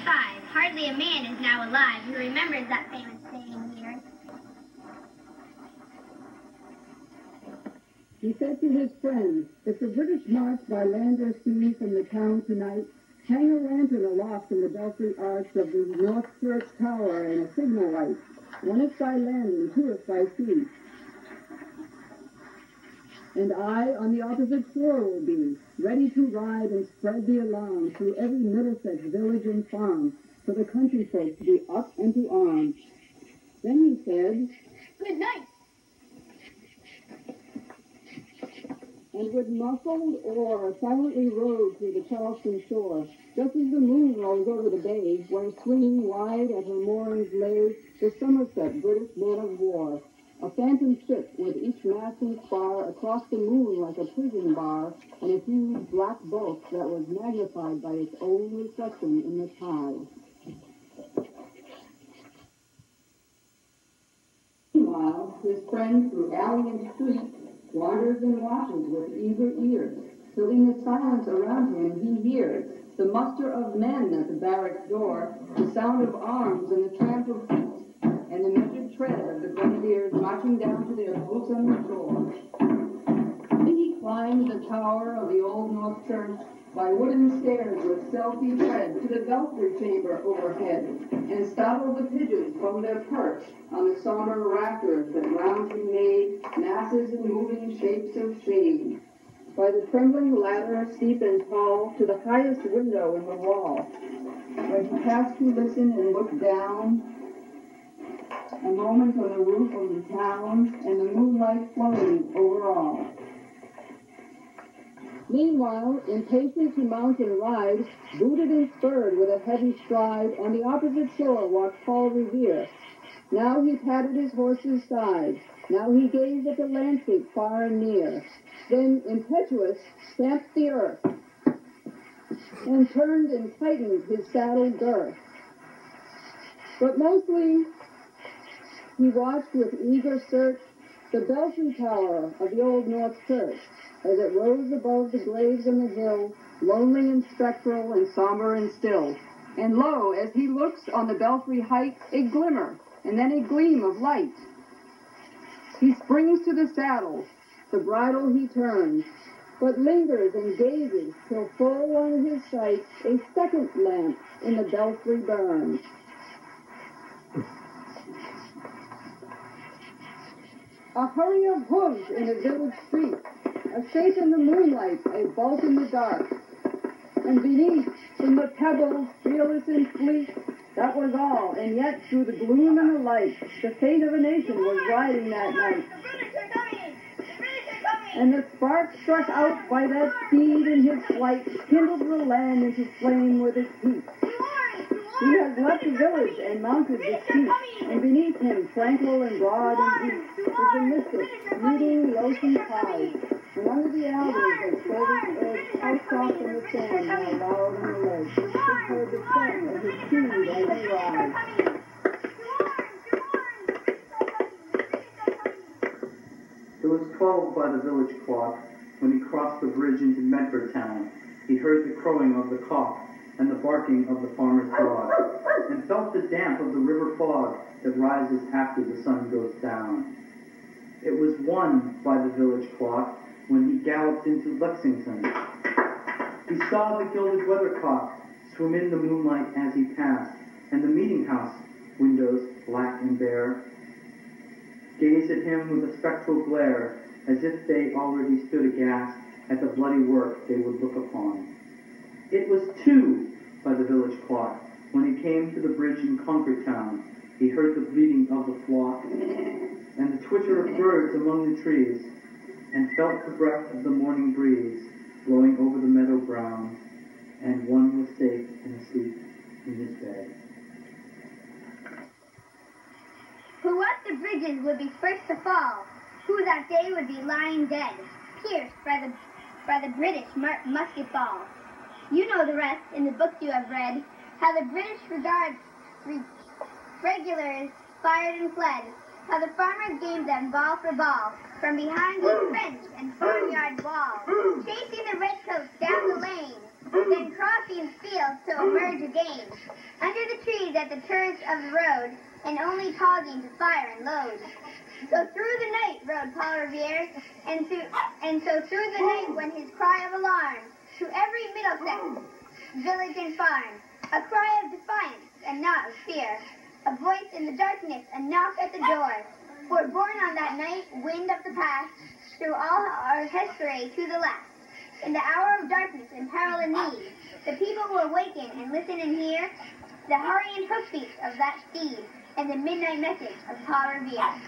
5. Hardly a man is now alive who remembers that famous saying here. He said to his friends, if the British march by land or sea from the town tonight, hang a lantern aloft in the belfry arch of the North Church Tower and a signal light, one if by land and two if by sea. And I on the opposite shore will be, ready to ride and spread the alarm through every Middlesex village and farm, for the country folk to be up and to arm. Then he said, Good night. And with muffled oar silently rowed through the Charleston shore, just as the moon rose over the bay, where swinging wide at her moorings lay the Somerset British man of war, a phantom ship with each mast and spar across the moon like a prison bar, and a huge black bulk that was magnified by its own reflection in the tide. Meanwhile, his friend through alley and street wanders and watches with eager ears, till in the silence around him he hears the muster of men at the barracks door, the sound of arms and the tramp of feet, and the measured tread of the grenadiers marching down to their boats on the shore. Then he climbed the tower of the Old North Church by wooden stairs with stealthy tread to the belfry chamber overhead, and startled the pigeons from their perch on the somber rafters that roundly made masses and moving shapes of shade. By the trembling ladder, steep and tall, to the highest window in the wall, where he passed to listen and look down, a moment on the roof of the town, and the moonlight flowing over all. Meanwhile, impatient to mount and ride, booted and spurred with a heavy stride, on the opposite shore walked Paul Revere. Now he patted his horse's side. Now he gazed at the landscape far and near. Then, impetuous, stamped the earth, and turned and tightened his saddle girth. But mostly, he watched with eager search the belfry tower of the Old North Church, as it rose above the graves on the hill, lonely and spectral and somber and still. And lo, as he looks on the belfry height, a glimmer, and then a gleam of light. He springs to the saddle, the bridle he turns, but lingers and gazes till full on his sight a second lamp in the belfry burns. A hurry of hooves in a village street, a shape in the moonlight, a bulk in the dark. And beneath, in the pebbles, fearless and fleet, that was all. And yet, through the gloom and the light, the fate of a nation was riding that night. The British are coming! The British are coming! And the spark struck out by that steed in his flight kindled the land into flame with its heat. He has left the village and mounted the steep, and beneath him, tranquil and broad and deep, is the mystic, meeting the ocean tide. And under the alders that shouldered edge, how soft in the sand, how loud in the ledge, is heard the sound of his steed as he rides. It was 12 by the village clock when he crossed the bridge into Medford town. He heard the crowing of the cock and the barking of the farmer's dog, and felt the damp of the river fog that rises after the sun goes down. It was 1 by the village clock when he galloped into Lexington. He saw the gilded weathercock swim in the moonlight as he passed, and the meeting house windows, black and bare, gazed at him with a spectral glare, as if they already stood aghast at the bloody work they would look upon. It was 2 by the village clock when he came to the bridge in Concord town. He heard the bleating of the flock and the twitter of birds among the trees, and felt the breath of the morning breeze blowing over the meadow brown, and one was safe and asleep in his bed. Who what the bridges would be first to fall, who that day would be lying dead, pierced by the British musket ball. You know the rest in the books you have read, how the British regulars fired and fled, how the farmers gave them ball for ball, from behind the French and farmyard wall, chasing the redcoats down the lane, then crossing fields to emerge again, under the trees at the turns of the road, and only pausing to fire and load. So through the night rode Paul Revere, and so through the night went his cry of alarm to every Middlesex village and farm, a cry of defiance and not of fear, a voice in the darkness, a knock at the door. For born on that night, wind of the past, through all our history to the last, in the hour of darkness and peril and need, the people will waken and listen and hear the hurrying hoofbeats of that steed and the midnight message of Paul Revere.